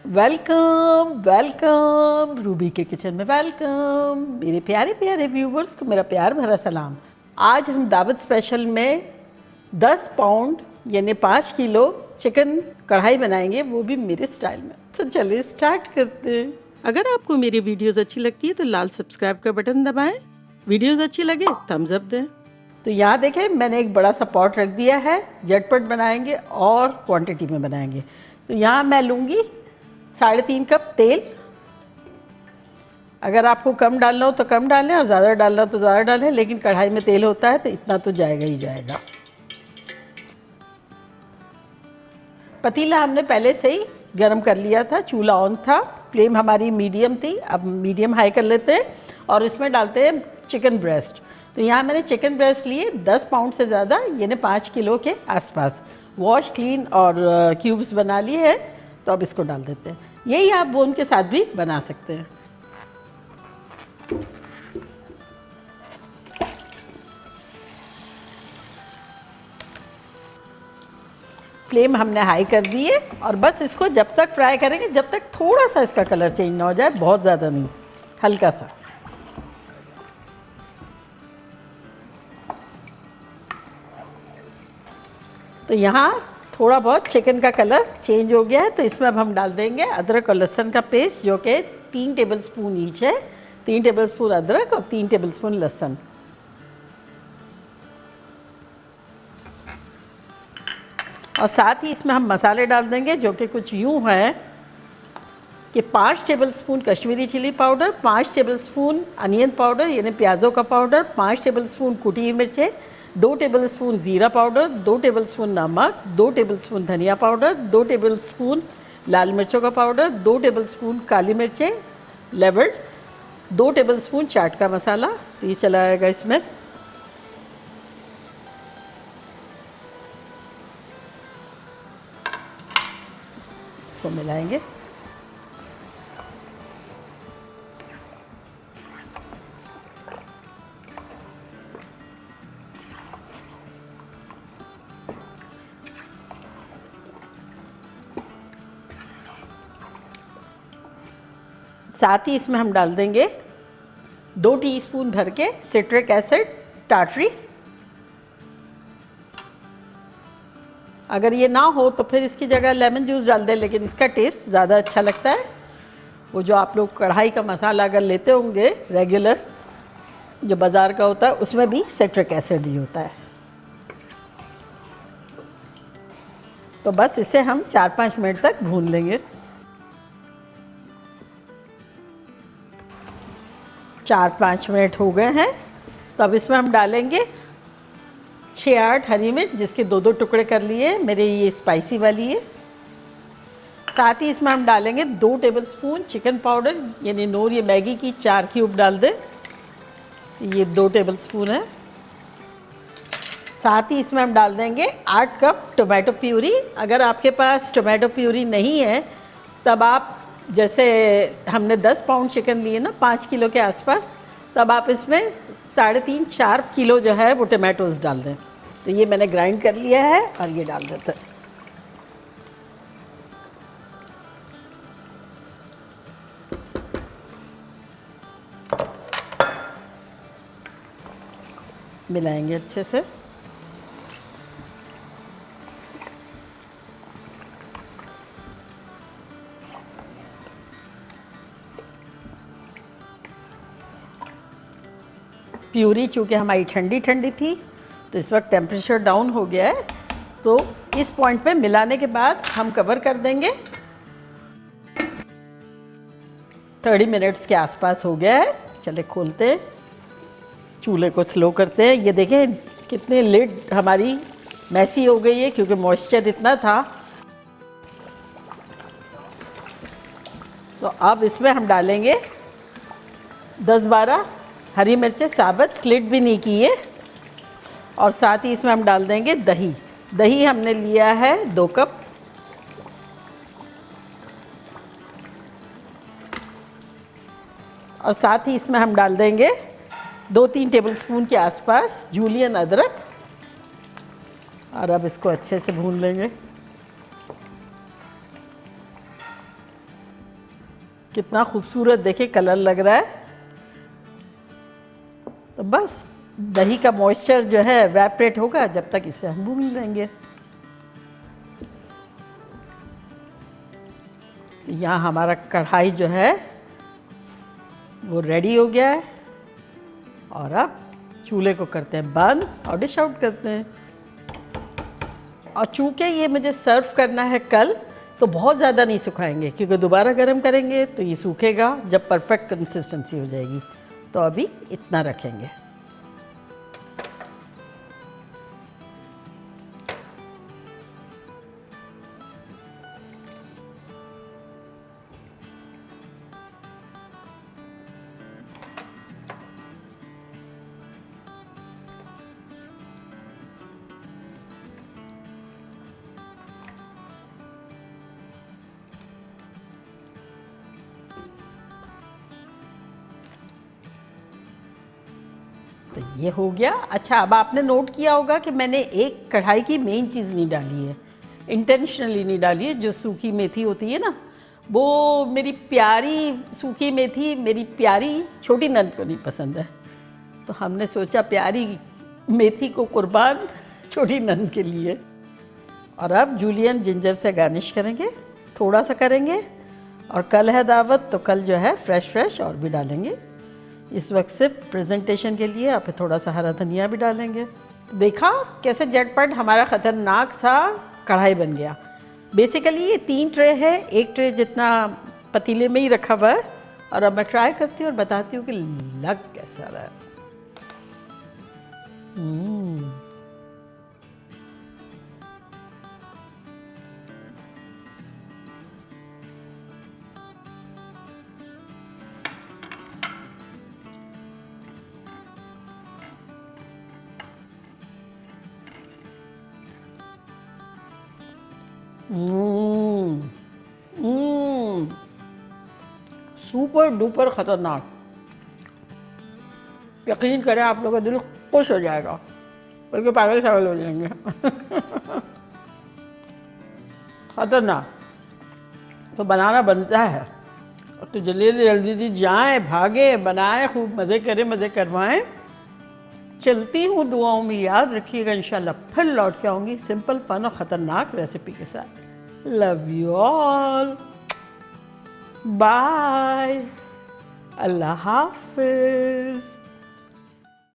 Welcome welcome Ruby के kitchen में welcome. मेरे प्यारे प्यारे व्यूवर्स को मेरा प्यार भरा सलाम। आज हम दावत स्पेशल में 10 पाउंड यानी 5 किलो चिकन कढ़ाई बनाएंगे, वो भी मेरे स्टाइल में। तो चलिए स्टार्ट करते हैं। अगर आपको मेरी वीडियोस अच्छी लगती है तो लाल सब्सक्राइब का बटन दबाएं। वीडियोस अच्छी लगे थम्स अप दें। तो यहाँ देखें, मैंने एक बड़ा सा पॉट रख दिया है। झटपट बनाएंगे और क्वांटिटी में बनाएंगे। तो यहाँ मैं लूँगी 3.5 कप तेल। अगर आपको कम डालना हो तो कम डालें और ज़्यादा डालना हो तो ज़्यादा डालें, लेकिन कढ़ाई में तेल होता है तो इतना तो जाएगा ही जाएगा। पतीला हमने पहले से ही गर्म कर लिया था, चूल्हा ऑन था, फ्लेम हमारी मीडियम थी। अब मीडियम हाई कर लेते हैं और इसमें डालते हैं चिकन ब्रेस्ट। तो यहाँ मैंने चिकन ब्रेस्ट लिए 10 पाउंड से ज़्यादा, यानी 5 किलो के आसपास। वॉश क्लीन और क्यूब्स बना लिए हैं। तो अब इसको डाल देते हैं। यही आप बोन के साथ भी बना सकते हैं। फ्लेम हमने हाई कर दी है और बस इसको जब तक फ्राई करेंगे जब तक थोड़ा सा इसका कलर चेंज ना हो जाए, बहुत ज़्यादा नहीं, हल्का सा। तो यहाँ थोड़ा बहुत चिकन का कलर चेंज हो गया है, तो इसमें अब हम डाल देंगे अदरक और लहसुन का पेस्ट, जो कि 3 टेबलस्पून ईच है। 3 टेबलस्पून अदरक और 3 टेबलस्पून लहसुन। और साथ ही इसमें हम मसाले डाल देंगे, जो कि कुछ यूँ है कि 5 tablespoon Kashmiri chilli powder, 5 tablespoon onion powder यानी प्याज़ों का पाउडर, 5 टेबलस्पून कुटी हुई मिर्चें, 2 टेबलस्पून ज़ीरा पाउडर, 2 टेबलस्पून नमक, 2 टेबलस्पून धनिया पाउडर, 2 टेबलस्पून लाल मिर्चों का पाउडर, 2 टेबलस्पून काली मिर्चें लेवर्ड, 2 टेबलस्पून चाट का मसाला। तो ये चला आएगा इसमें। इसको मिलाएंगे। साथ ही इसमें हम डाल देंगे 2 टीस्पून भर के सिट्रिक एसिड टाटरी। अगर ये ना हो तो फिर इसकी जगह लेमन जूस डाल दें, लेकिन इसका टेस्ट ज़्यादा अच्छा लगता है। वो जो आप लोग कढ़ाई का मसाला अगर लेते होंगे रेगुलर, जो बाज़ार का होता है, उसमें भी सिट्रिक एसिड ही होता है। तो बस इसे हम 4-5 मिनट तक भून लेंगे। 4-5 मिनट हो गए हैं। तो अब इसमें हम डालेंगे 6-8 हरी मिर्च, जिसके 2-2 टुकड़े कर लिए। मेरे ये स्पाइसी वाली है। साथ ही इसमें हम डालेंगे 2 टेबलस्पून चिकन पाउडर यानी नोर, ये मैगी की 4 क्यूब डाल दें। ये 2 टेबलस्पून है। साथ ही इसमें हम डाल देंगे 8 कप टोमेटो प्यूरी। अगर आपके पास टोमेटो प्यूरी नहीं है तब आप, जैसे हमने 10 पाउंड चिकन लिए ना 5 किलो के आसपास, तब आप इसमें 3.5-4 किलो जो है वो टमाटोज़ डाल दें। तो ये मैंने ग्राइंड कर लिया है और ये डाल देते हैं। मिलाएंगे अच्छे से। प्यूरी चूँकि हमारी ठंडी ठंडी थी तो इस वक्त टेम्परेचर डाउन हो गया है। तो इस पॉइंट पे मिलाने के बाद हम कवर कर देंगे। 30 मिनट्स के आसपास हो गया है। चले खोलते हैं, चूल्हे को स्लो करते हैं। ये देखें कितनी लिड हमारी मैसी हो गई है, क्योंकि मॉइस्चर इतना था। तो अब इसमें हम डालेंगे 10-12 हरी मिर्चें साबुत, स्लिट भी नहीं की है। और साथ ही इसमें हम डाल देंगे दही। दही हमने लिया है 2 कप। और साथ ही इसमें हम डाल देंगे 2-3 टेबलस्पून के आसपास जूलियन अदरक। और अब इसको अच्छे से भून लेंगे। कितना खूबसूरत देखिए कलर लग रहा है। तो बस दही का मॉइस्चर जो है एवेपोरेट होगा, जब तक इसे हम भून लेंगे। यहाँ हमारा कढ़ाई जो है वो रेडी हो गया है और अब चूल्हे को करते हैं बंद और डिश आउट करते हैं। और चूँकि ये मुझे सर्व करना है कल, तो बहुत ज़्यादा नहीं सुखाएंगे क्योंकि दोबारा गर्म करेंगे तो ये सूखेगा जब परफेक्ट कंसिस्टेंसी हो जाएगी। तो अभी इतना रखेंगे। तो ये हो गया। अच्छा, अब आपने नोट किया होगा कि मैंने एक कढ़ाई की मेन चीज़ नहीं डाली है, इंटेंशनली नहीं डाली है। जो सूखी मेथी होती है ना, वो मेरी प्यारी सूखी मेथी मेरी प्यारी छोटी नंद को नहीं पसंद है, तो हमने सोचा प्यारी मेथी को कुर्बान छोटी नंद के लिए। और अब जूलियन जिंजर से गार्निश करेंगे, थोड़ा सा करेंगे। और कल है दावत, तो कल जो है फ्रेश और भी डालेंगे। इस वक्त सिर्फ प्रेजेंटेशन के लिए, और फिर थोड़ा सा हरा धनिया भी डालेंगे। देखा कैसे झटपट हमारा ख़तरनाक सा कढ़ाई बन गया। बेसिकली ये 3 ट्रे है, 1 ट्रे जितना पतीले में ही रखा हुआ है। और अब मैं ट्राई करती हूँ और बताती हूँ कि लग कैसा रहा है। सुपर डुपर खतरनाक। यकीन करें आप लोगों का दिल खुश हो जाएगा, बल्कि पागल शागल हो जाएंगे। खतरनाक। तो बनाना बनता है, तो जल्दी जल्दी जाएं, भागे, बनाएं, खूब मज़े करें, मज़े करवाएं। चलती हूँ, दुआओं में याद रखिएगा। इंशाल्लाह फिर लौट के आऊँगी सिंपल फन और ख़तरनाक रेसिपी के साथ। लव यू ऑल, बाय, अल्लाह हाफिज़।